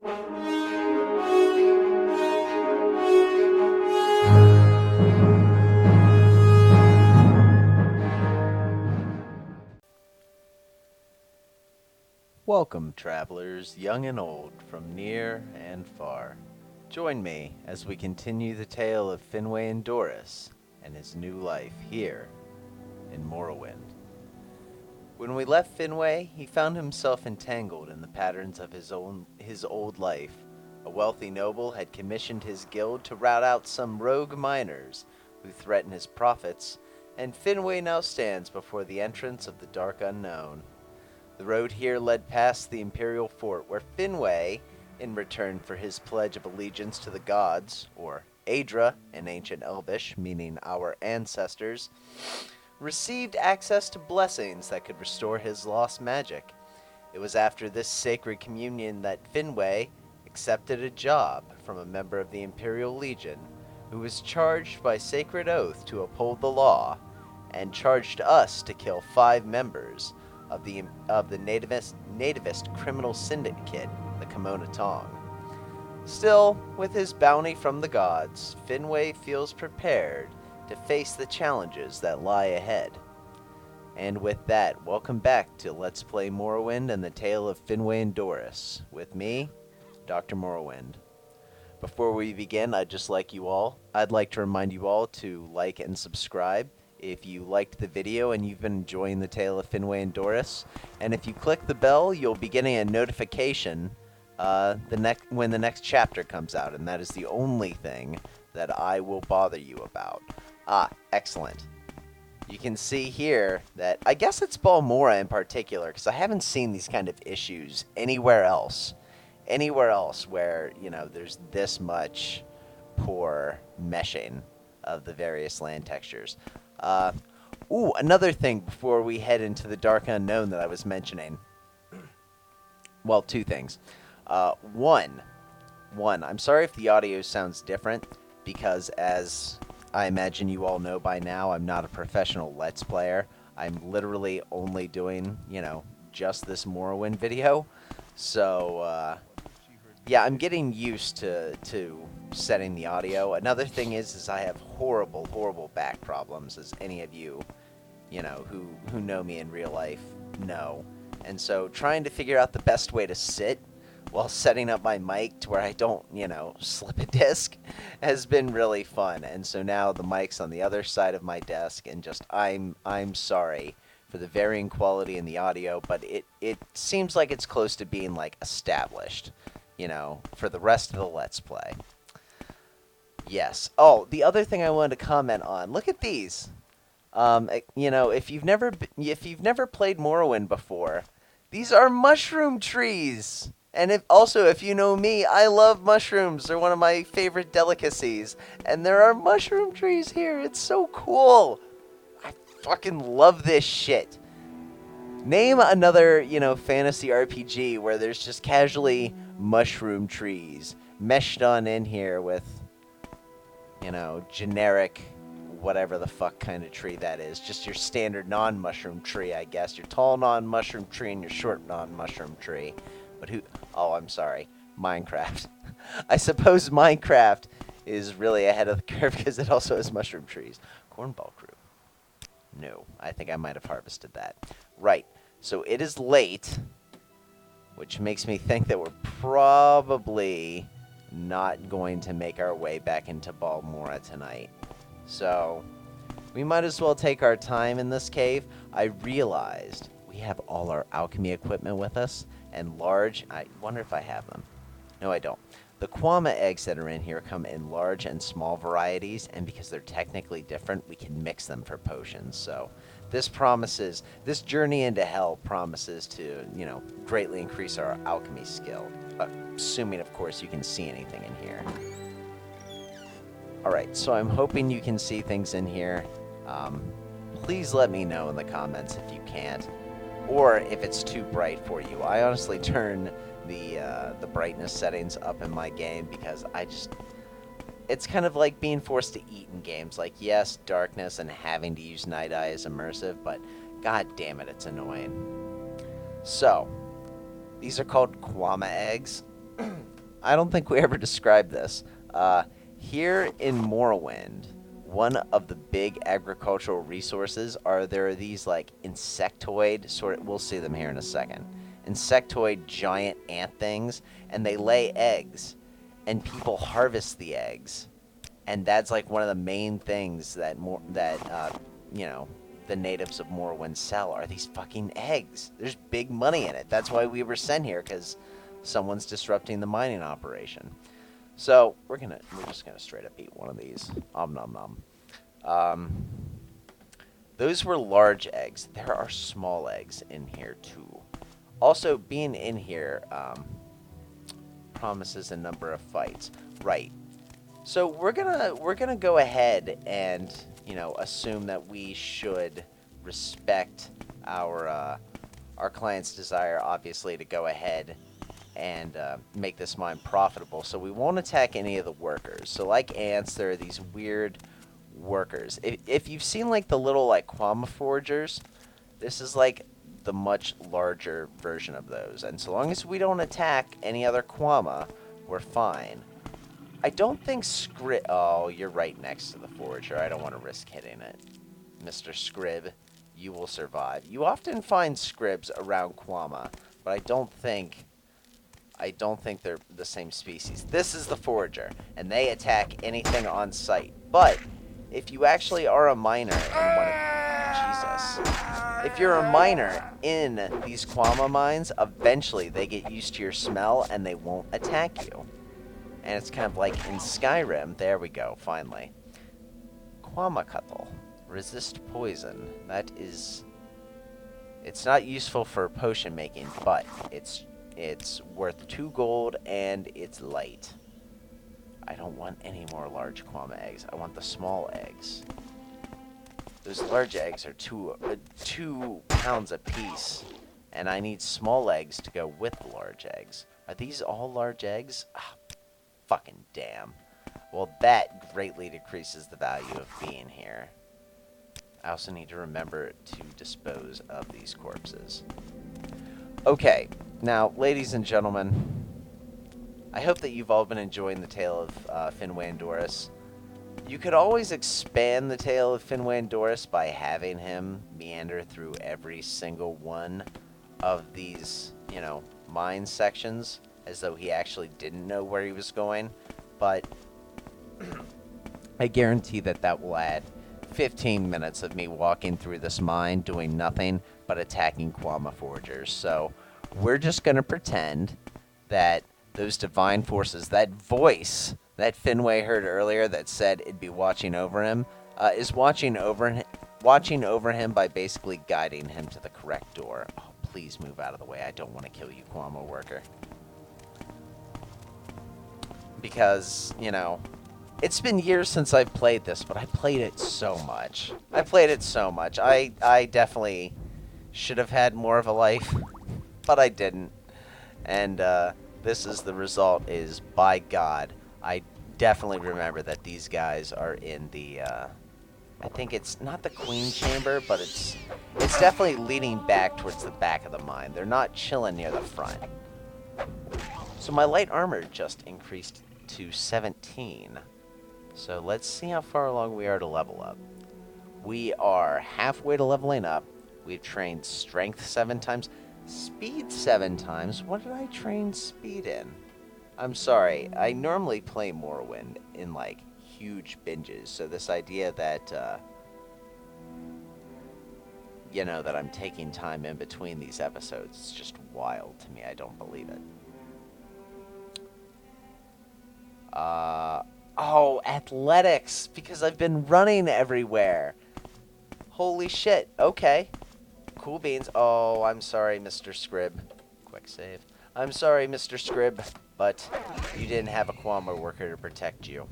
Welcome, travelers, young and old, from near and far. Join me as we continue the tale of Finwë Indarys and his new life here in Morrowind. When we left Finwë, he found himself entangled in the patterns of his old life. A wealthy noble had commissioned his guild to rout out some rogue miners who threatened his profits, and Finwë now stands before the entrance of the dark unknown. The road here led past the Imperial Fort, where Finwë, in return for his pledge of allegiance to the gods, or Aedra in ancient Elvish, meaning our ancestors, received access to blessings that could restore his lost magic. It was after this sacred communion that Finwë accepted a job from a member of the Imperial Legion, who was charged by sacred oath to uphold the law, and charged us to kill 5 members of the nativist criminal syndicate, the Kimona Tong. Still, with his bounty from the gods, Finwë feels prepared to face the challenges that lie ahead. And with that, welcome back to Let's Play Morrowind and the Tale of Finwë Indarys, with me, Dr.Morrowind. Before we begin, I'd like to remind you all to like and subscribe if you liked the video and you've been enjoying the Tale of Finwë Indarys. And if you click the bell, you'll be getting a notification when the next chapter comes out, and that is the only thing that I will bother you about. Excellent. You can see here that, I guess it's Balmora in particular, because I haven't seen these kind of issues anywhere else. Anywhere else where, there's this much poor meshing of the various land textures. Another thing before we head into the dark unknown that I was mentioning. Well, 2 things. One, I'm sorry if the audio sounds different, because as I imagine you all know by now, I'm not a professional Let's Player. I'm literally only doing, just this Morrowind video. So, yeah, I'm getting used to setting the audio. Another thing is I have horrible back problems, as any of you, who know me in real life know. And so trying to figure out the best way to sit while setting up my mic to where I don't, slip a disc has been really fun. And so now the mic's on the other side of my desk, and just I'm sorry for the varying quality in the audio, but it seems like it's close to being like established, for the rest of the Let's Play. Yes. Oh, the other thing I wanted to comment on. Look at these. If you've never played Morrowind before, these are mushroom trees. And if you know me, I love mushrooms. They're one of my favorite delicacies. And there are mushroom trees here. It's so cool. I fucking love this shit. Name another, fantasy RPG where there's just casually mushroom trees meshed on in here with, generic whatever the fuck kind of tree that is. Just your standard non-mushroom tree, I guess. Your tall non-mushroom tree and your short non-mushroom tree. But I'm sorry. Minecraft. I suppose Minecraft is really ahead of the curve because it also has mushroom trees. Cornball Crew. No, I think I might have harvested that. Right. So it is late, which makes me think that we're probably not going to make our way back into Balmora tonight. So we might as well take our time in this cave. I realized we have all our alchemy equipment with us, and I wonder if I have them. No, I don't. The Kwama eggs that are in here come in large and small varieties, and because they're technically different, we can mix them for potions. So this journey into hell promises to, greatly increase our alchemy skill. Assuming, of course, you can see anything in here. Alright, so I'm hoping you can see things in here. Please let me know in the comments if you can't, or if it's too bright for you. I honestly turn the brightness settings up in my game because it's kind of like being forced to eat in games. Like, yes, darkness and having to use Night Eye is immersive, but god damn it, it's annoying. So, these are called Kwama eggs. I don't think we ever described this. Here in Morrowind, one of the big agricultural resources there are these like insectoid we'll see them here in a second. Insectoid giant ant things, and they lay eggs, and people harvest the eggs, and that's like one of the main things that the natives of Morrowind sell are these fucking eggs. There's big money in it. That's why we were sent here, because someone's disrupting the mining operation. So we're just gonna straight up eat one of these. Nom nom. Those were large eggs. There are small eggs in here too. Also, being in here promises a number of fights. Right. So we're gonna go ahead and assume that we should respect our client's desire, obviously, to go ahead and make this mine profitable. So we won't attack any of the workers. So like ants, there are these weird workers. If you've seen like the little like Quama foragers, this is like the much larger version of those. And so long as we don't attack any other Quama, we're fine. I don't think oh, you're right next to the forager. I don't want to risk hitting it. Mr. Scrib, you will survive. You often find Scribs around Quama, but I don't think they're the same species. This is the forager, and they attack anything on sight. But if you actually are a miner if you're a miner in these Quama mines, eventually they get used to your smell and they won't attack you. And it's kind of like in Skyrim. There we go, finally. Quamacuttle. Resist poison. That is... It's not useful for potion making, but it's worth 2 gold and it's light. I don't want any more large Quama eggs. I want the small eggs. Those large eggs are 2 pounds a piece, and I need small eggs to go with the large eggs. Are these all large eggs? Ah, fucking damn. Well, that greatly decreases the value of being here. I also need to remember to dispose of these corpses. Okay, now, ladies and gentlemen, I hope that you've all been enjoying the tale of Finwë and Doris. You could always expand the tale of Finwë and Doris by having him meander through every single one of these, mine sections, as though he actually didn't know where he was going. But I guarantee that will add 15 minutes of me walking through this mine doing nothing but attacking Quama foragers. So we're just going to pretend that those divine forces, that voice that Finwë heard earlier that said it'd be watching over him, is watching over him by basically guiding him to the correct door. Oh, please move out of the way. I don't want to kill you, Quama worker. Because, it's been years since I've played this, but I played it so much. I definitely should have had more of a life, but I didn't. And this is the result, is, by God, I definitely remember that these guys are in the, I think it's not the Queen Chamber, but it's definitely leading back towards the back of the mine. They're not chilling near the front. So my light armor just increased to 17. So let's see how far along we are to level up. We are halfway to leveling up. We've trained strength 7 times, speed 7 times. What did I train speed in? I'm sorry, I normally play Morrowind in, like, huge binges, so this idea that, that I'm taking time in between these episodes is just wild to me. I don't believe it. Oh, athletics, because I've been running everywhere. Holy shit, okay. Cool beans. Oh, I'm sorry, Mr. Scrib. Quick save. I'm sorry, Mr. Scrib, but you didn't have a Quama worker to protect you.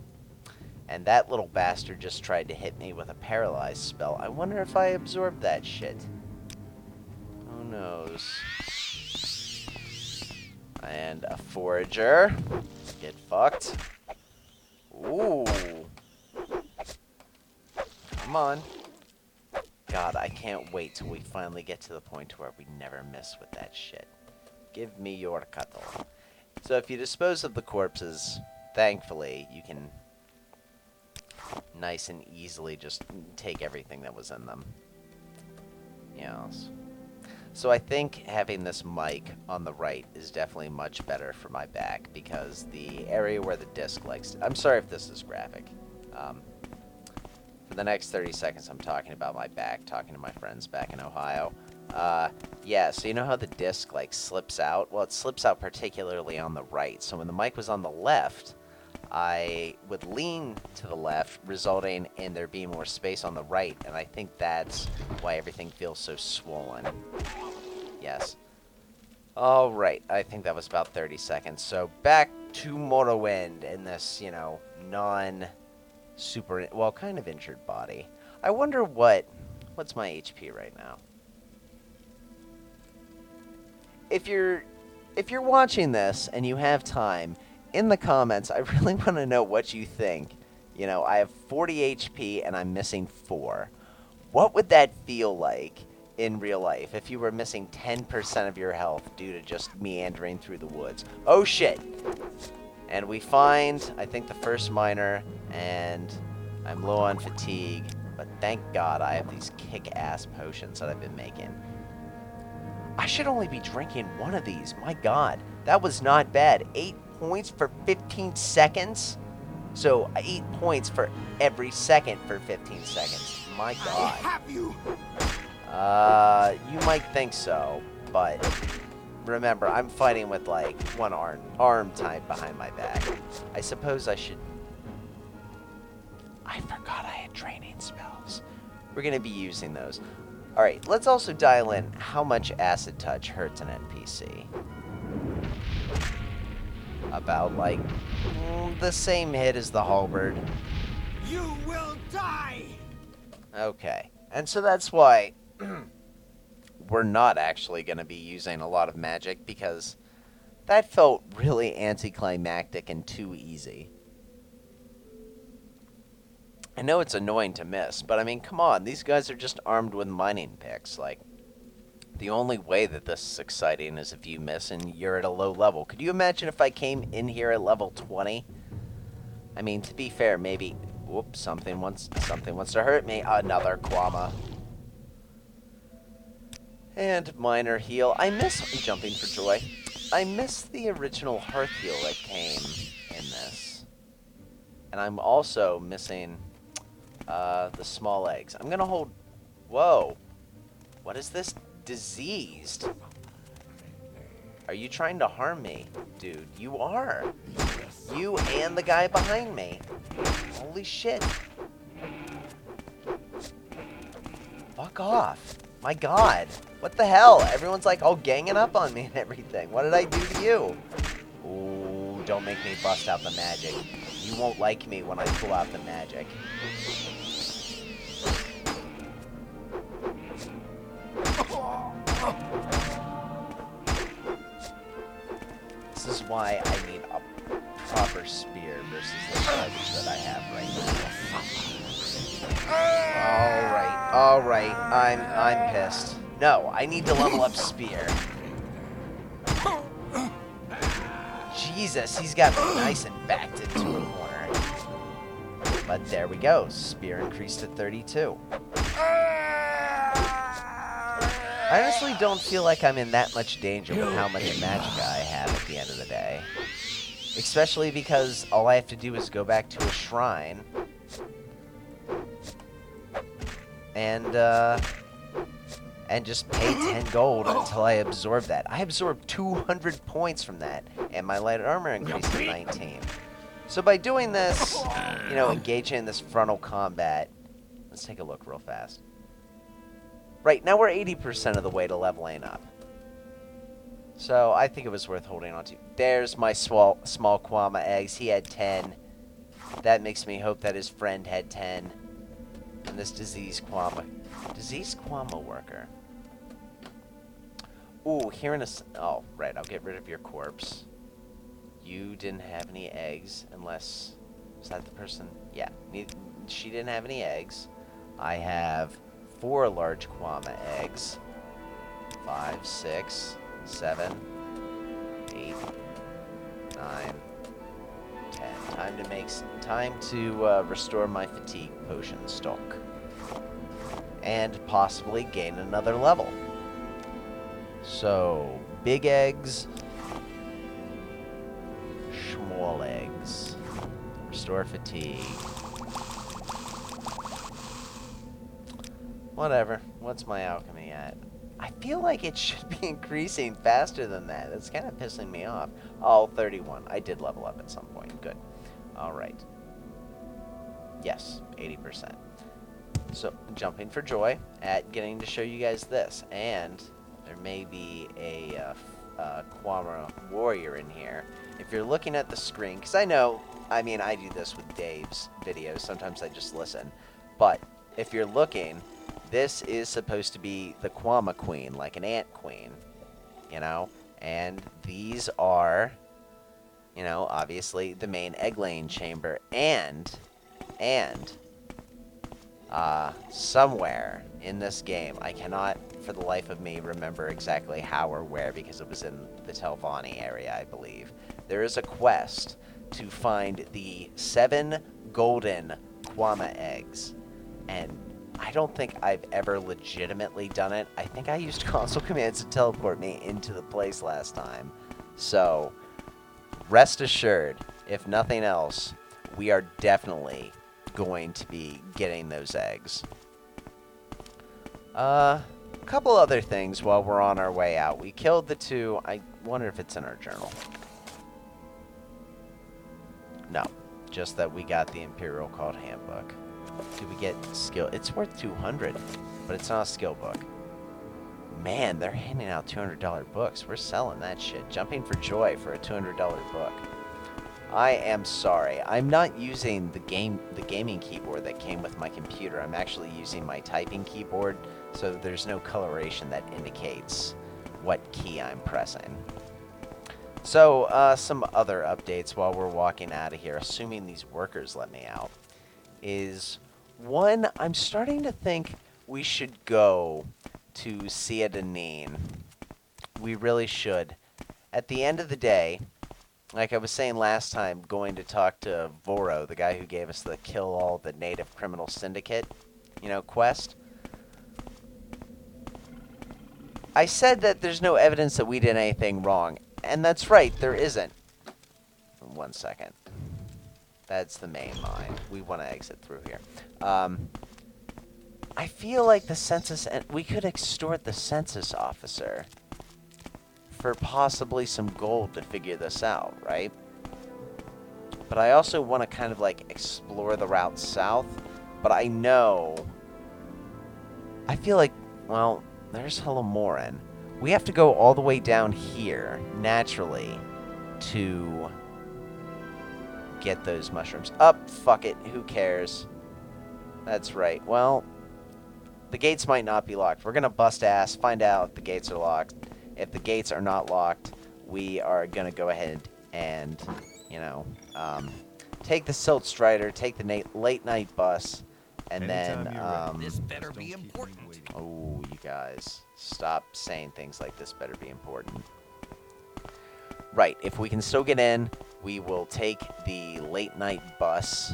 And that little bastard just tried to hit me with a paralyzed spell. I wonder if I absorbed that shit. Who knows? And a forager. Get fucked. Ooh. Come on. God, I can't wait till we finally get to the point where we never miss with that shit. Give me your cuttle. So if you dispose of the corpses, thankfully, you can nice and easily just take everything that was in them. Yes. So I think having this mic on the right is definitely much better for my back, because the area where the disc likes to... I'm sorry if this is graphic. For the next 30 seconds, I'm talking about my back, talking to my friends back in Ohio. Yeah, so you know how the disc, like, slips out? Well, it slips out particularly on the right. So when the mic was on the left, I would lean to the left, resulting in there being more space on the right, and I think that's why everything feels so swollen. Yes. Alright, I think that was about 30 seconds. So back to Morrowind in this, you know, non-super, well, kind of injured body. I wonder what's my HP right now? If you're watching this and you have time, in the comments, I really want to know what you think. You know, I have 40 HP and I'm missing 4. What would that feel like in real life if you were missing 10% of your health due to just meandering through the woods? Oh shit! And we find, I think, the first miner, and I'm low on fatigue, but thank God I have these kick-ass potions that I've been making. I should only be drinking one of these. My God, that was not bad. 8 points for 15 seconds? So 8 points for every second for 15 seconds. My God. I have you. You might think so, but remember, I'm fighting with like one arm tied behind my back. I suppose I should... I forgot I had training spells. We're going to be using those. Alright, let's also dial in how much acid touch hurts an NPC. About, like, the same hit as the halberd. You will die! Okay, and so that's why we're not actually going to be using a lot of magic, because that felt really anticlimactic and too easy. I know it's annoying to miss, but I mean, come on, these guys are just armed with mining picks. Like, the only way that this is exciting is if you miss and you're at a low level. Could you imagine if I came in here at level 20? I mean, to be fair, maybe... Whoops, something wants to hurt me. Another Quama. And minor heal. I miss jumping for joy. I miss the original hearth heal that came in this. And I'm also missing the small eggs. I'm gonna hold... Whoa. What is this? Diseased. Are you trying to harm me? Dude, you are. You and the guy behind me. Holy shit. Fuck off. My God. What the hell? Everyone's like all ganging up on me and everything. What did I do to you? Ooh, don't make me bust out the magic. You won't like me when I pull out the magic. This is why I need a proper spear versus the garbage that I have right now. Alright, I'm pissed. No, I need to level up spear. Jesus, he's got me nice and backed into a corner. But there we go, spear increased to 32. I honestly don't feel like I'm in that much danger with how much magic I have at the end of the day. Especially because all I have to do is go back to a shrine. And just pay 10 gold until I absorb that. I absorbed 200 points from that, and my light armor increased to 19. So by doing this, you know, engaging in this frontal combat, let's take a look real fast. Right, now we're 80% of the way to leveling up. So I think it was worth holding on to. There's my small Quama eggs. He had 10. That makes me hope that his friend had 10. And this diseased Quama worker. Ooh, here in a... Oh, right, I'll get rid of your corpse. You didn't have any eggs, unless... Was that the person? Yeah, she didn't have any eggs. I have 4 large Quama eggs. 5, 6, 7, 8, 9, 10. Time to restore my fatigue potion stock. And possibly gain another level. So, big eggs, small eggs, restore fatigue. Whatever. What's my alchemy at? I feel like it should be increasing faster than that. It's kind of pissing me off. Oh, 31. I did level up at some point. Good. All right. Yes, 80%. So, jumping for joy at getting to show you guys this. And there may be a Quama warrior in here. If you're looking at the screen, because I do this with Dave's videos. Sometimes I just listen. But if you're looking, this is supposed to be the Quama queen, like an ant queen, you know? And these are, you know, obviously the main egg-laying chamber, and somewhere in this game, I cannot for the life of me remember exactly how or where, because it was in the Telvanni area, I believe. There is a quest to find the 7 golden Quama eggs, and I don't think I've ever legitimately done it. I think I used console commands to teleport me into the place last time. So, rest assured, if nothing else, we are definitely going to be getting those eggs. A couple other things while we're on our way out. We killed the 2. I wonder if it's in our journal. No, just that we got the Imperial Called Handbook. Did we get skill? It's worth 200, but it's not a skill book. Man, they're handing out $200 books. We're selling that shit. Jumping for joy for a $200 book. I am sorry. I'm not using the gaming keyboard that came with my computer. I'm actually using my typing keyboard, so there's no coloration that indicates what key I'm pressing. So, some other updates while we're walking out of here, assuming these workers let me out, is, one, I'm starting to think we should go to Sethandas. We really should. At the end of the day, like I was saying last time, going to talk to Voro, the guy who gave us the kill all the native criminal syndicate, you know, quest. I said that there's no evidence that we did anything wrong, and that's right, there isn't. 1 second. That's the main mine. We want to exit through here. I feel like the census, and we could extort the census officer for possibly some gold to figure this out, right? But I also want to kind of like explore the route south, but I feel like, well, there's Morrowind. We have to go all the way down here, naturally, to get those mushrooms. Up, fuck it, who cares? That's right. Well, the gates might not be locked. We're gonna bust ass, find out if the gates are locked. If the gates are not locked, we are gonna go ahead and, you know, take the Silt Strider, take the late night bus, and then, This better be important. oh, you guys, stop saying things like this better be important. Right, if we can still get in, we will take the late night bus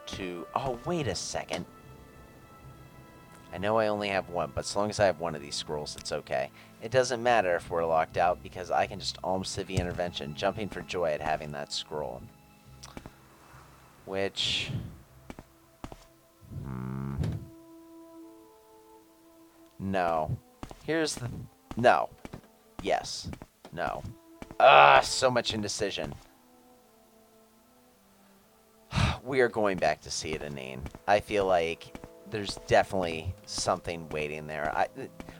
to... Oh, wait a second. I know I only have one, but as long as I have one of these scrolls, it's okay. It doesn't matter if we're locked out, because I can just Alm Civvy Intervention, jumping for joy at having that scroll. Which... No. Here's the... No. Yes. No. So much indecision. We are going back to Sethandas. I feel like there's definitely something waiting there.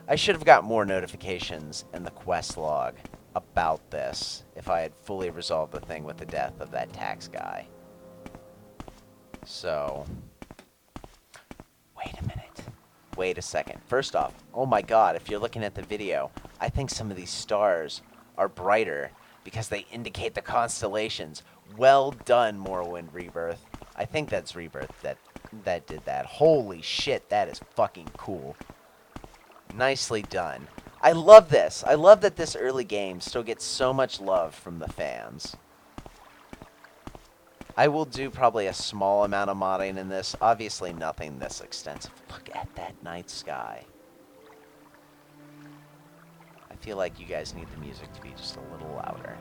I should have got more notifications in the quest log about this if I had fully resolved the thing with the death of that tax guy. So, wait a minute. Wait a second. First off, oh my god, if you're looking at the video, I think some of these stars are brighter because they indicate the constellations. Well done, Morrowind Rebirth. I think that's Rebirth that did that. Holy shit, that is fucking cool. Nicely done. I love this. I love that this early game still gets so much love from the fans. I will do probably a small amount of modding in this. Obviously nothing this extensive. Look at that night sky. I feel like you guys need the music to be just a little louder.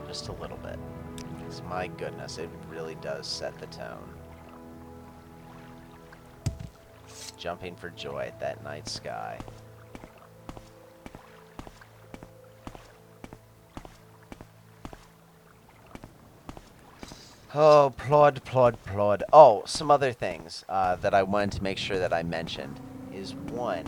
Just a little bit. Because my goodness, it really does set the tone. Jumping for joy at that night sky. Oh, plod, plod, plod. Oh, some other things that I wanted to make sure that I mentioned is one,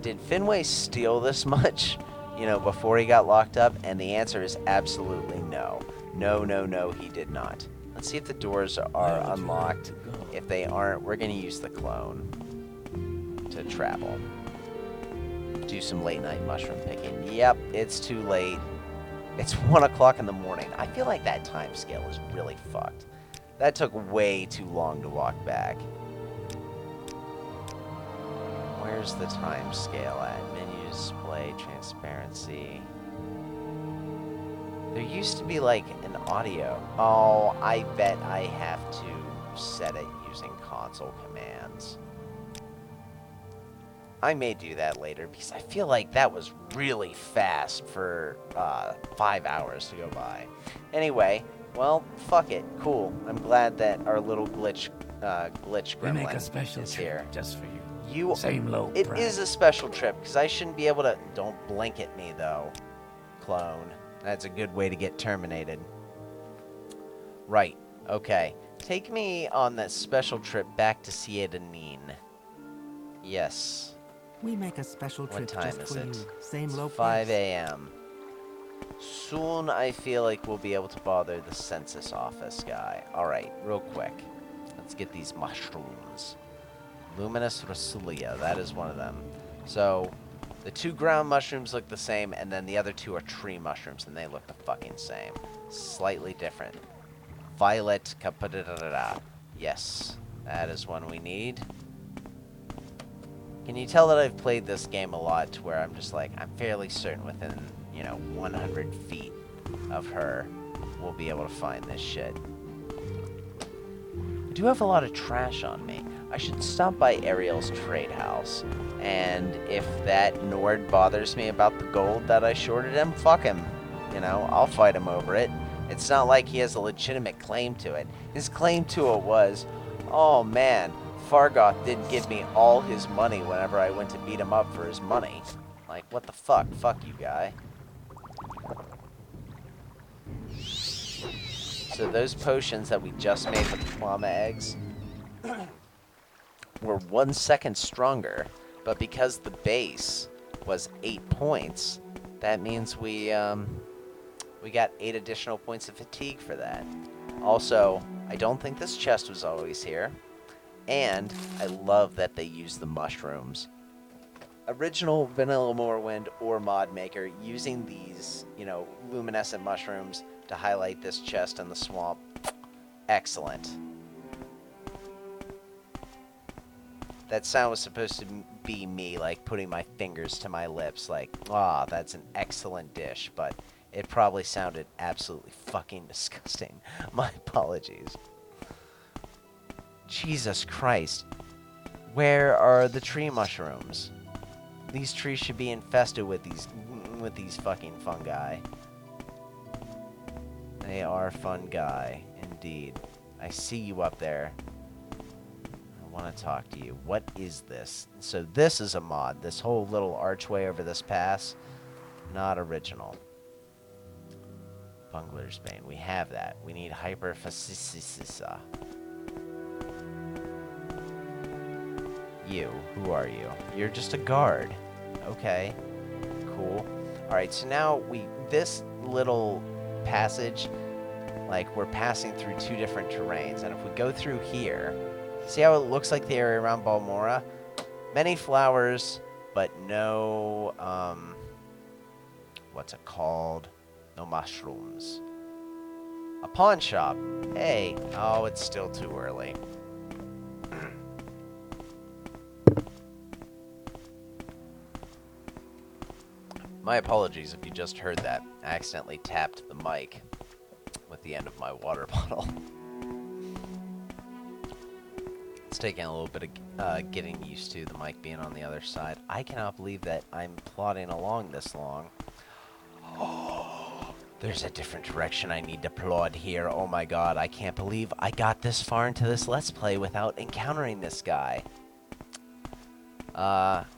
did Finway steal this much, you know, before he got locked up? And the answer is absolutely no. No, no, no, he did not. Let's see if the doors are unlocked. If they aren't, we're going to use the clone to travel. Do some late night mushroom picking. Yep, it's too late. It's 1 o'clock in the morning. I feel like that time scale is really fucked. That took way too long to walk back. Where's the time scale at? Menu display, transparency. There used to be like an audio. Oh, I bet I have to set it using console commands. I may do that later because I feel like that was really fast for 5 hours to go by. Anyway, well, fuck it. Cool. I'm glad that our little glitch gremlin is here. Just for you. Same low It price. is a special trip because I shouldn't be able to. Don't blink at me though, clone. That's a good way to get terminated. Right. Okay. Take me on that special trip back to Sethandas. Yes. We make a special What trip time just is for it? you. Same low It's 5 price. a.m. Soon I feel like we'll be able to bother the census office guy. Alright, real quick. Let's get these mushrooms. Luminous Rasulia, that is one of them. So, the 2 ground mushrooms look the same, and then the other 2 are tree mushrooms, and they look the fucking same. Slightly different. Violet Capadadada. Yes, that is one we need. Can you tell that I've played this game a lot to where I'm just like, I'm fairly certain within, 100 feet of her, we'll be able to find this shit. I do have a lot of trash on me. I should stop by Ariel's trade house, and if that Nord bothers me about the gold that I shorted him, fuck him. I'll fight him over it. It's not like he has a legitimate claim to it. His claim to it was, oh man, Fargoth didn't give me all his money whenever I went to beat him up for his money. Like, what the fuck? Fuck you, guy. So those potions that we just made with llama eggs were 1 second stronger, but because the base was 8 points, that means we got 8 additional points of fatigue for that. Also, I don't think this chest was always here. And I love that they use the mushrooms. Original Vanilla Morrowind or Mod Maker using these, luminescent mushrooms to highlight this chest in the swamp. Excellent. That sound was supposed to be me, like, putting my fingers to my lips, like, that's an excellent dish, but it probably sounded absolutely fucking disgusting. My apologies. Jesus Christ. Where are the tree mushrooms? These trees should be infested with these fucking fungi. They are fungi, indeed. I see you up there. I want to talk to you. What is this? So this is a mod. This whole little archway over this pass, not original. Bungler's Bane. We have that. We need Hyperphasisisa. You. Who are you? You're just a guard. Okay. Cool. Alright, so now this little passage, like, we're passing through 2 different terrains, and if we go through here, see how it looks like the area around Balmora? Many flowers, but no, what's it called? No mushrooms. A pawn shop. Hey. Oh, it's still too early. My apologies if you just heard that. I accidentally tapped the mic with the end of my water bottle. It's taking a little bit of getting used to the mic being on the other side. I cannot believe that I'm plodding along this long. Oh, there's a different direction I need to plod here. Oh my god, I can't believe I got this far into this Let's Play without encountering this guy.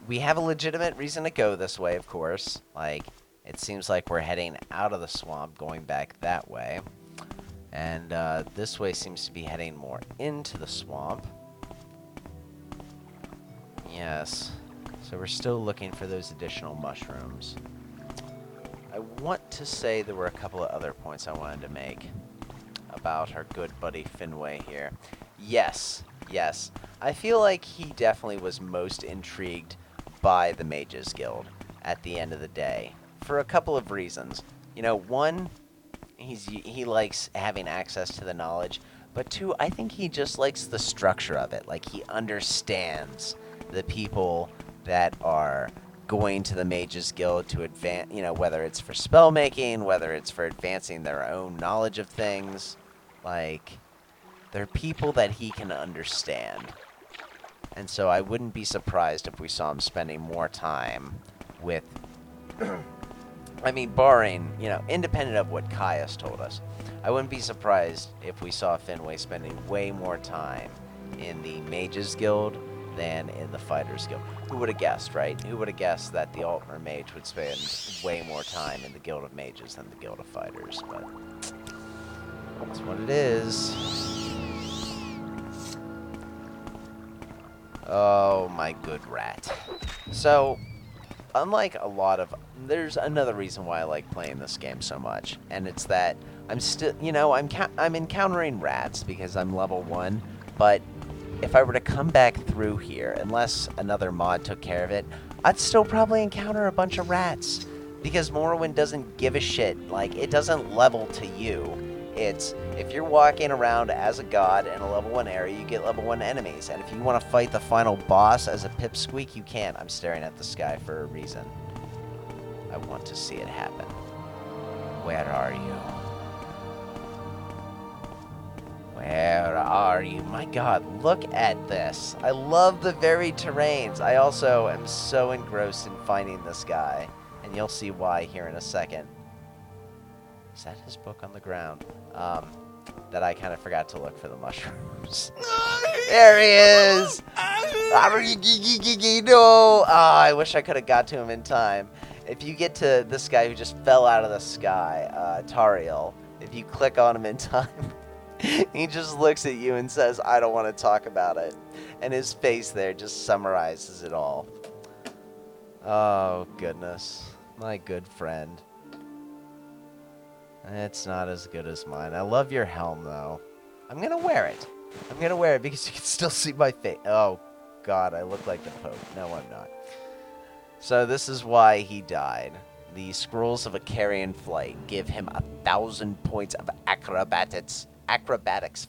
We have a legitimate reason to go this way, of course. Like, it seems like we're heading out of the swamp, going back that way. And, this way seems to be heading more into the swamp. Yes. So we're still looking for those additional mushrooms. I want to say there were a couple of other points I wanted to make about our good buddy Finway here. Yes. Yes. I feel like he definitely was most intrigued by the Mages Guild at the end of the day. For a couple of reasons. You know, one, he likes having access to the knowledge. But two, I think he just likes the structure of it. Like, he understands the people that are going to the Mages Guild to advance, you know, whether it's for spell making, whether it's for advancing their own knowledge of things. Like, they're people that he can understand. And so I wouldn't be surprised if we saw him spending more time with, I mean, barring, you know, independent of what Caius told us, I wouldn't be surprised if we saw Finway spending way more time in the Mages Guild than in the Fighters Guild. Who would have guessed, right? Who would have guessed that the Altmer Mage would spend way more time in the Guild of Mages than the Guild of Fighters? But that's what it is. Oh, my good rat. So, unlike a lot of... There's another reason why I like playing this game so much, and it's that I'm still... You know, I'm encountering rats because I'm level 1, but if I were to come back through here, unless another mod took care of it, I'd still probably encounter a bunch of rats. Because Morrowind doesn't give a shit. Like, it doesn't level to you. It's, if you're walking around as a god in a level 1 area, you get level 1 enemies. And if you want to fight the final boss as a pipsqueak, you can. I'm staring at the sky for a reason. I want to see it happen. Where are you? Where are you? My god, look at this. I love the varied terrains. I also am so engrossed in finding this guy. And you'll see why here in a second. Is that his book on the ground? That I kind of forgot to look for the mushrooms. There he is! No! Oh, I wish I could have got to him in time. If you get to this guy who just fell out of the sky, Tariel, if you click on him in time, he just looks at you and says, I don't want to talk about it. And his face there just summarizes it all. Oh, goodness. My good friend. It's not as good as mine. I love your helm, though. I'm going to wear it. I'm going to wear it because you can still see my face. Oh, God, I look like the Pope. No, I'm not. So this is why he died. The Scrolls of a Carrion Flight give him 1,000 points of acrobatics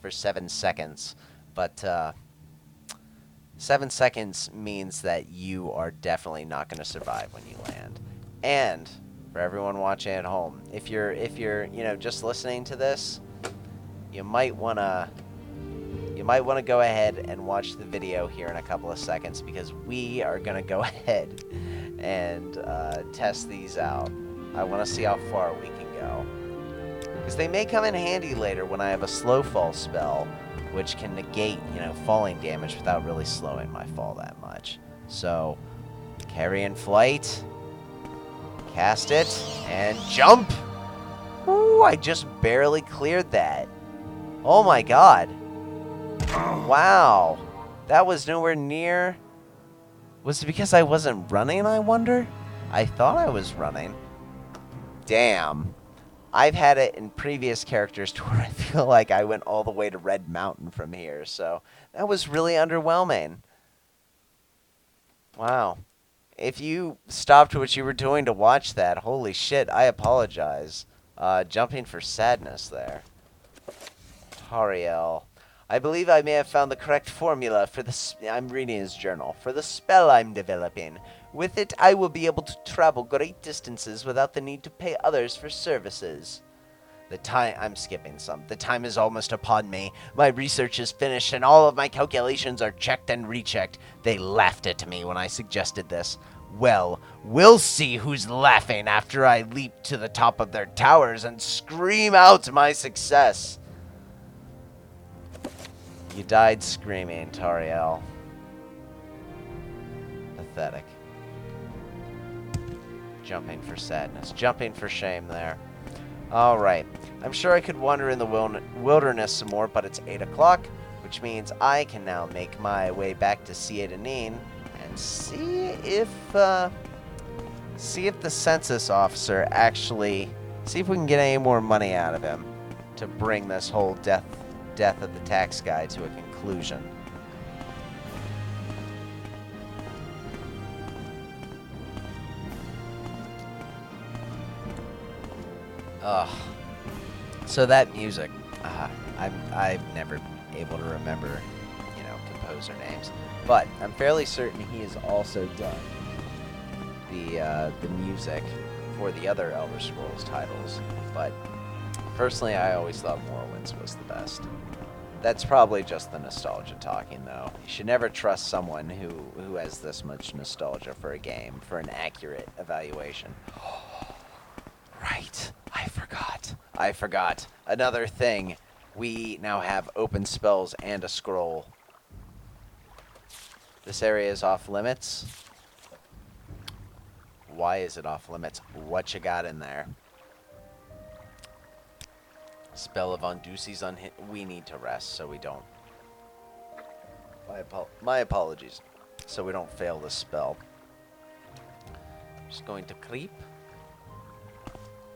for 7 seconds. But 7 seconds means that you are definitely not going to survive when you land. And for everyone watching at home, if you're you know, just listening to this, you might wanna go ahead and watch the video here in a couple of seconds, because we are gonna go ahead and test these out. I want to see how far we can go, because they may come in handy later when I have a slow fall spell, which can negate, you know, falling damage without really slowing my fall that much. So, Carrion Flight. Cast it, and jump! Ooh, I just barely cleared that. Oh my god. Wow. That was nowhere near... Was it because I wasn't running, I wonder? I thought I was running. Damn. I've had it in previous characters to where I feel like I went all the way to Red Mountain from here, so that was really underwhelming. Wow. If you stopped what you were doing to watch that, holy shit, I apologize. Jumping for sadness there. Tariel. I believe I may have found the correct formula for the... I'm reading his journal. For the spell I'm developing. With it, I will be able to travel great distances without the need to pay others for services. I'm skipping some. The time is almost upon me. My research is finished, and all of my calculations are checked and rechecked. They laughed at me when I suggested this. Well, we'll see who's laughing after I leap to the top of their towers and scream out my success. You died screaming, Tariel. Pathetic. Jumping for sadness. Jumping for shame there. Alright. I'm sure I could wander in the wilderness some more, but it's 8 o'clock, which means I can now make my way back to Sethandas and see if the census officer actually... See if we can get any more money out of him to bring this whole death of the tax guy to a conclusion. Ugh. So that music, I'm never able to remember, composer names, but I'm fairly certain he has also done the music for the other Elder Scrolls titles. But personally, I always thought Morrowind's was the best. That's probably just the nostalgia talking, though. You should never trust someone who has this much nostalgia for a game for an accurate evaluation. Right. I forgot. Another thing. We now have open spells and a scroll. This area is off limits. Why is it off limits? What you got in there? Spell of Undusi's we need to rest so we don't... My apologies. So we don't fail this spell. Just going to creep.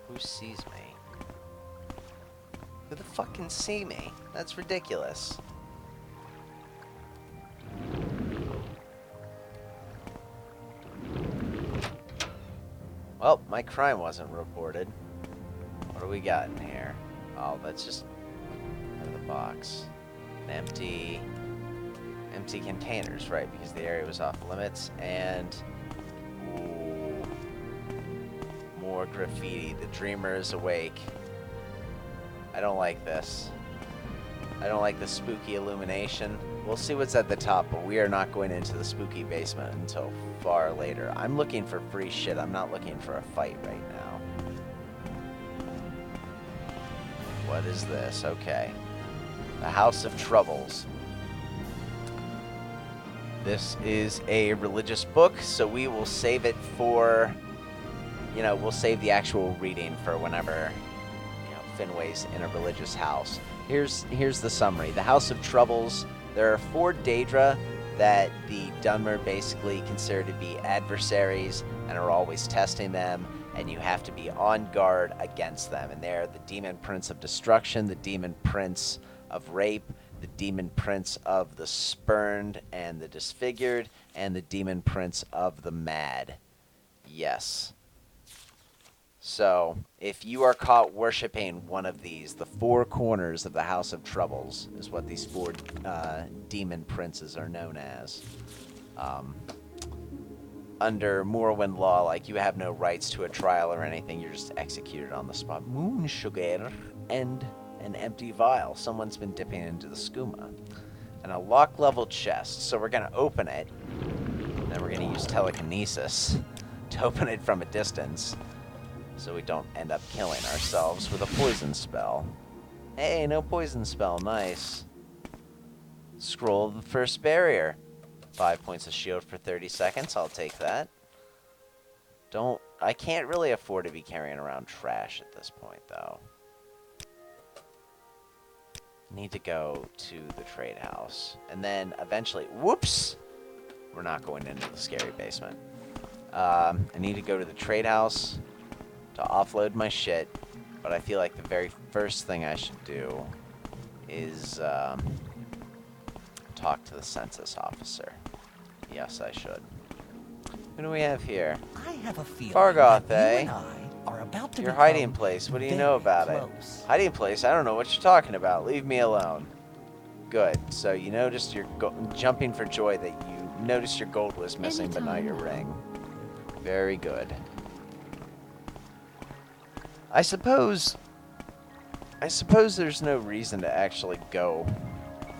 Who sees me? Who the fuck can see me? That's ridiculous. Well, my crime wasn't reported. What do we got in here? Oh, that's just out of the box. Empty containers, right? Because the area was off limits. And ooh, more graffiti. The dreamer is awake. I don't like this. I don't like the spooky illumination. We'll see what's at the top, but we are not going into the spooky basement until far later. I'm looking for free shit. I'm not looking for a fight right now. What is this? Okay. The House of Troubles. This is a religious book, so we will save it for... we'll save the actual reading for whenever... Finway's in a religious house. Here's the summary. The House of Troubles. There are 4 Daedra that the Dunmer basically consider to be adversaries and are always testing them, and you have to be on guard against them. And they're the Demon Prince of Destruction, the Demon Prince of Rape, the Demon Prince of the Spurned and the Disfigured, and the Demon Prince of the Mad. Yes. So, if you are caught worshipping one of these, the 4 corners of the House of Troubles is what these 4 demon princes are known as. Under Morrowind law, you have no rights to a trial or anything, you're just executed on the spot. Moon sugar and an empty vial. Someone's been dipping into the skooma. And a lock-level chest, so we're going to open it, and then we're going to use telekinesis to open it from a distance. So we don't end up killing ourselves with a poison spell. Hey, no poison spell. Nice. Scroll of the first barrier. 5 points of shield for 30 seconds. I'll take that. I can't really afford to be carrying around trash at this point, though. Need to go to the trade house. And then eventually... Whoops! We're not going into the scary basement. I need to go to the trade house to offload my shit, but I feel like the very first thing I should do is talk to the census officer. Yes, I should. Who do we have here? I have a feeling Fargoth, that eh? you and I are about to Your become hiding place. What do you know about close. it? Hiding place? I don't know what you're talking about. Leave me alone. Good. So you noticed you're jumping for joy that you noticed your gold was missing, but not your ring. Very good. I suppose there's no reason to actually go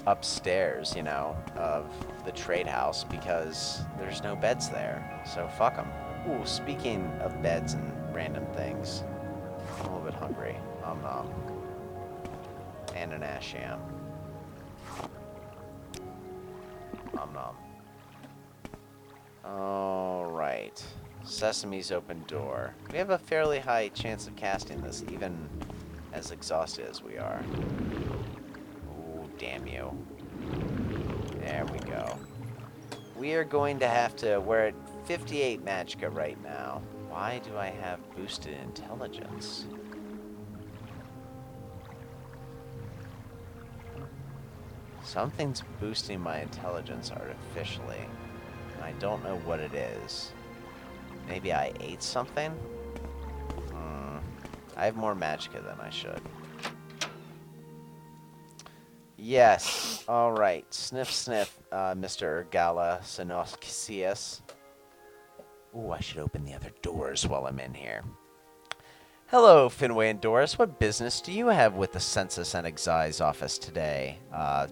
upstairs, you know, of the trade house because there's no beds there. So fuck them. Ooh, speaking of beds and random things, I'm a little bit hungry. And an asham. Nom. Alright. Sesame's open door. We have a fairly high chance of casting this, even as exhausted as we are. Ooh, damn you. There we go. We are going to have to... We're at 58 magicka right now. Why do I have boosted intelligence? Something's boosting my intelligence artificially. And I don't know what it is. Maybe I ate something? I have more magicka than I should. Yes. Alright. Sniff, sniff, Mr. Gala Sinoskisius. Ooh, I should open the other doors while I'm in here. Hello, Finway and Doris. What business do you have with the Census and Excise office today?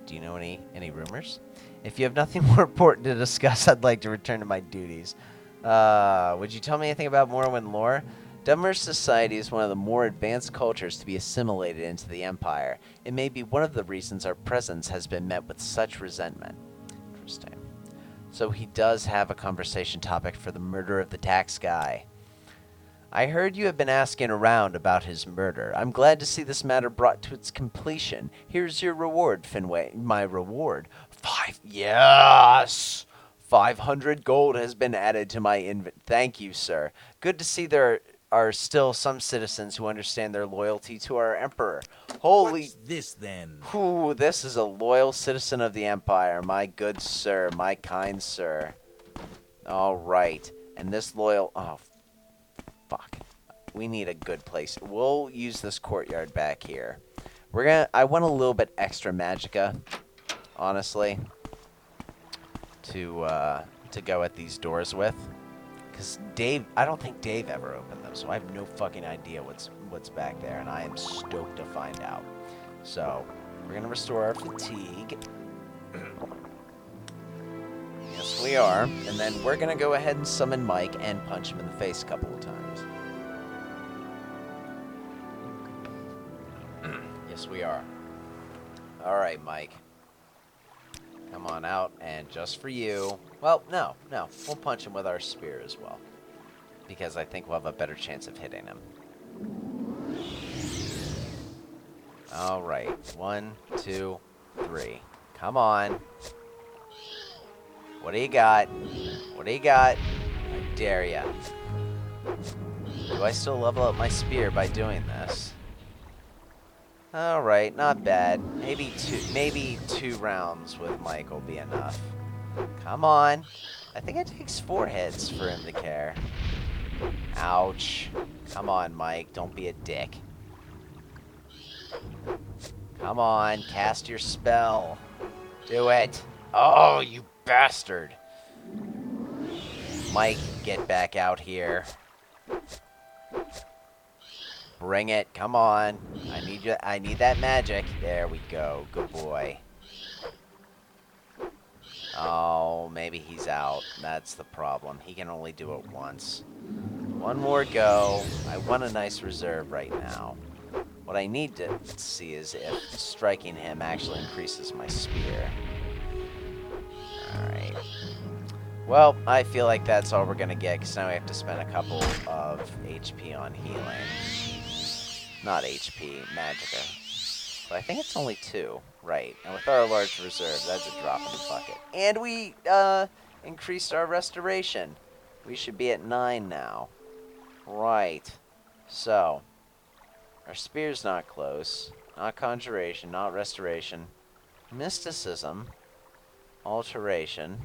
Do you know any rumors? If you have nothing more important to discuss, I'd like to return to my duties. Would you tell me anything about Morrowind lore? Dunmer society is one of the more advanced cultures to be assimilated into the Empire. It may be one of the reasons our presence has been met with such resentment. Interesting. So he does have a conversation topic for the murder of the tax guy. I heard you have been asking around about his murder. I'm glad to see this matter brought to its completion. Here's your reward, Finway. My reward? Yes! 500 gold has been added to my Thank you, sir. Good to see there are still some citizens who understand their loyalty to our emperor. Holy... What's this, then? Ooh, this is a loyal citizen of the Empire. My good sir, my kind sir. All right. And this loyal... Oh, fuck. We need a good place. We'll use this courtyard back here. I want a little bit extra magicka, honestly, to go at these doors with. Because I don't think Dave ever opened them, so I have no fucking idea what's back there, and I am stoked to find out. So, we're going to restore our fatigue. Yes, we are. And then we're going to go ahead and summon Mike and punch him in the face a couple of times. Yes, we are. Alright, Mike. Come on out, and just for you... Well, no. We'll punch him with our spear as well. Because I think we'll have a better chance of hitting him. Alright. 1, 2, 3. Come on. What do you got? What do you got? I dare ya. Do I still level up my spear by doing this? Alright, not bad. Maybe two rounds with Mike will be enough. Come on. I think it takes 4 hits for him to care. Ouch. Come on, Mike. Don't be a dick. Come on. Cast your spell. Do it. Oh, you bastard. Mike, get back out here. Bring it. Come on. I need that magic. There we go. Good boy. Oh, maybe he's out. That's the problem. He can only do it once. One more go. I want a nice reserve right now. What I need to see is if striking him actually increases my spear. Alright. Well, I feel like that's all we're going to get, because now we have to spend a couple of HP on healing. Not HP, magicka. But I think it's only 2. Right. And with our large reserve, that's a drop in the bucket. And we increased our restoration. We should be at 9 now. Right. So, our spear's not close. Not conjuration, not restoration. Mysticism. Alteration.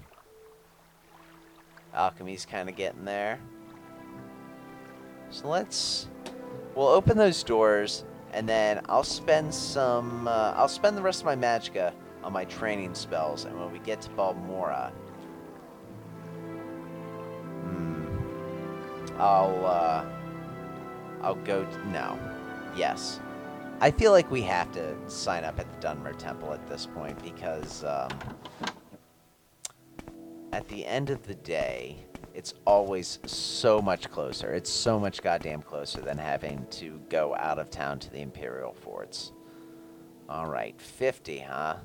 Alchemy's kind of getting there. So we'll open those doors, and then I'll spend the rest of my magicka on my training spells, and when we get to Balmora... I'll go, no. Yes. I feel like we have to sign up at the Dunmer Temple at this point because, at the end of the day, it's always so much closer. It's so much goddamn closer than having to go out of town to the Imperial forts. Alright, 50, huh?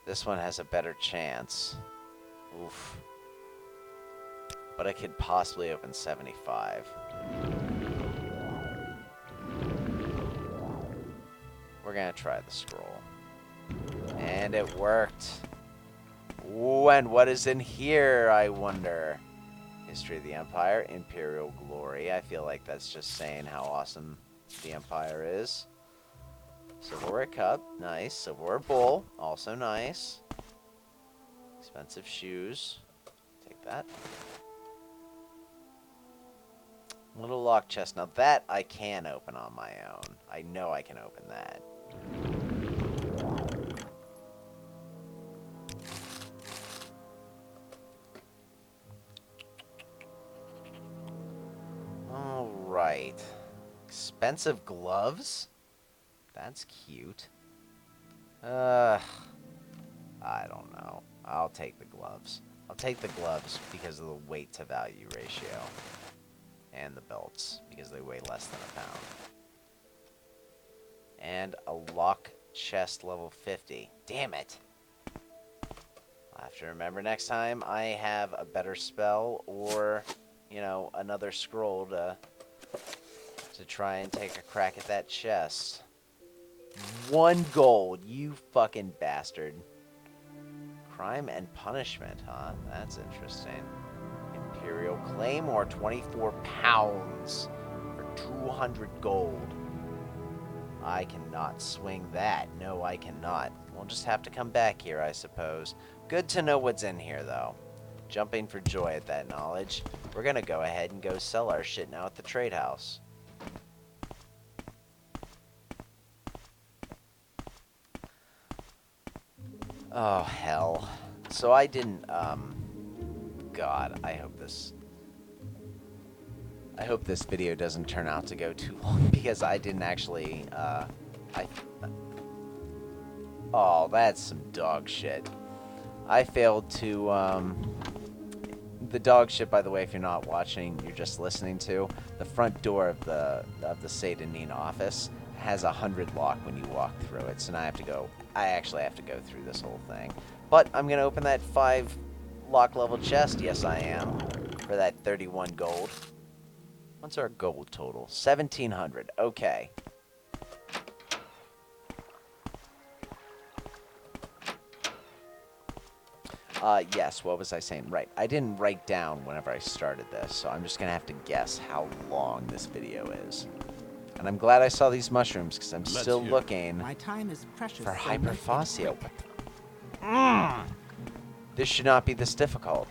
This one has a better chance. Oof. But I could possibly open 75. We're gonna try the scroll. And it worked. Ooh, and what is in here, I wonder? History of the Empire, Imperial Glory. I feel like that's just saying how awesome the Empire is. Silverware Cup, nice. Silverware Bowl, also nice. Expensive shoes. Take that. Little lock chest. Now that I can open on my own. I know I can open that. Alright. Expensive gloves? That's cute. I don't know. I'll take the gloves. I'll take the gloves because of the weight to value ratio. And the belts because they weigh less than a pound. And a lock chest level 50. Damn it. I'll have to remember next time I have a better spell or, you know, another scroll to try and take a crack at that chest. 1 gold, you fucking bastard. Crime and punishment, huh? That's interesting. Imperial Claymore, 24 pounds for 200 gold. I cannot swing that. No, I cannot. We'll just have to come back here, I suppose. Good to know what's in here, though. Jumping for joy at that knowledge. We're gonna go ahead and go sell our shit now at the trade house. Oh, hell. So I didn't, God, I hope this video doesn't turn out to go too long because I didn't actually, oh, that's some dog shit. I failed to, the dog shit, by the way, if you're not watching, you're just listening to, the front door of the Sethandas office has 100 lock when you walk through it, so now I actually have to go through this whole thing. But I'm gonna open that 5 lock level chest, yes I am, for that 31 gold. What's our gold total? 1,700, okay. Yes, what was I saying? Right, I didn't write down whenever I started this, so I'm just gonna have to guess how long this video is. And I'm glad I saw these mushrooms, because I'm still looking My time is precious, for so hyperphasia. This should not be this difficult.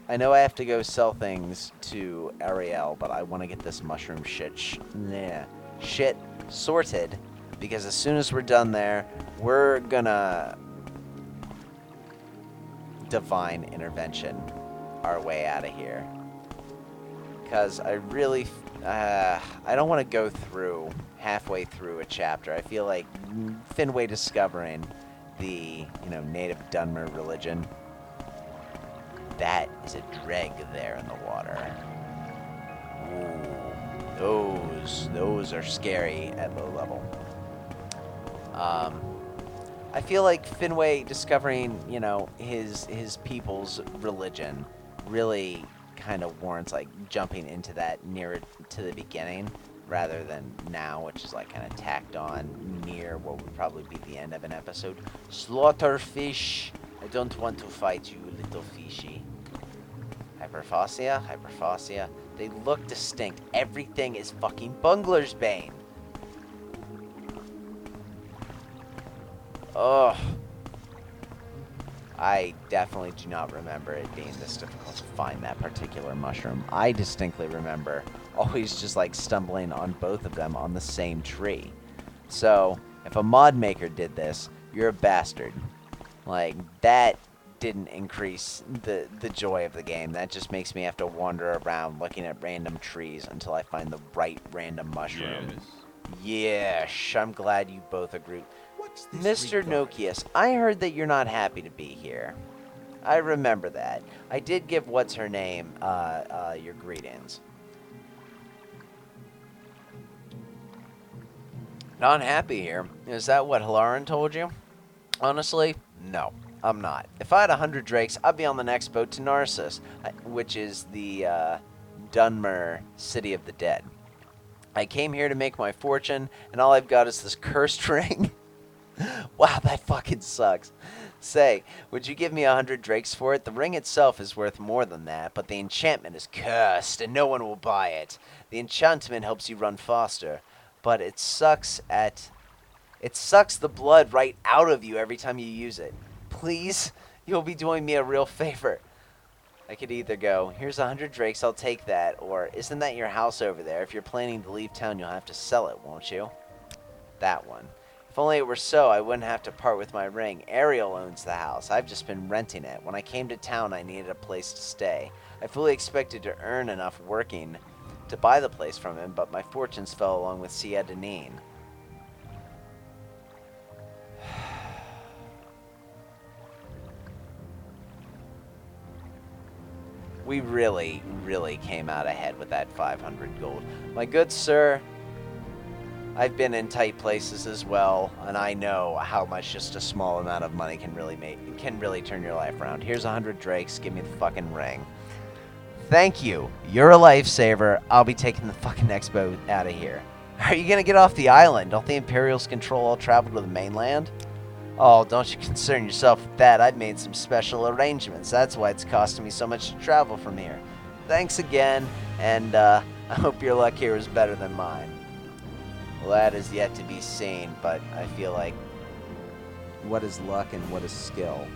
I know I have to go sell things to Ariel, but I want to get this mushroom shit sorted, because as soon as we're done there, we're gonna divine intervention our way out of here. Because I really, I don't want to go through halfway through a chapter. I feel like Finway discovering the, native Dunmer religion. That is a dreg there in the water. Ooh, those are scary at low level. I feel like Finway discovering, his people's religion really kind of warrants like jumping into that nearer to the beginning rather than now, which is like kind of tacked on near what would probably be the end of an episode. Slaughterfish, I don't want to fight you, little fishy. Hyperphasia. They look distinct. Everything is fucking Bungler's Bane. Ugh. I definitely do not remember it being this difficult to find that particular mushroom. I distinctly remember always just like stumbling on both of them on the same tree. So, if a mod maker did this, you're a bastard. Like, that didn't increase the joy of the game. That just makes me have to wander around looking at random trees until I find the right random mushroom. Yes, I'm glad you both agree. What's this Mr. regard? Nokius, I heard that you're not happy to be here. I remember that. I did give what's-her-name your greetings. Not happy here. Is that what Halaran told you? Honestly, no, I'm not. If I had 100 drakes, I'd be on the next boat to Narcissus, which is the Dunmer City of the Dead. I came here to make my fortune, and all I've got is this cursed ring. Wow, that fucking sucks. Say, would you give me 100 drakes for it? The ring itself is worth more than that, but the enchantment is cursed, and no one will buy it. The enchantment helps you run faster, but it sucks the blood right out of you every time you use it. Please, you'll be doing me a real favor. I could either go, here's 100 drakes, I'll take that, or isn't that your house over there? If you're planning to leave town, you'll have to sell it, won't you? That one. If only it were so, I wouldn't have to part with my ring. Ariel owns the house. I've just been renting it. When I came to town, I needed a place to stay. I fully expected to earn enough working to buy the place from him, but my fortunes fell along with Sethandas. We really, really came out ahead with that 500 gold. My good sir, I've been in tight places as well, and I know how much just a small amount of money can really turn your life around. Here's 100 drakes, give me the fucking ring. Thank you. You're a lifesaver. I'll be taking the fucking next boat out of here. Are you gonna get off the island? Don't the Imperials control all travel to the mainland? Oh, don't you concern yourself with that. I've made some special arrangements. That's why it's costing me so much to travel from here. Thanks again, and I hope your luck here is better than mine. Well, that is yet to be seen, but I feel like what is luck and what is skill,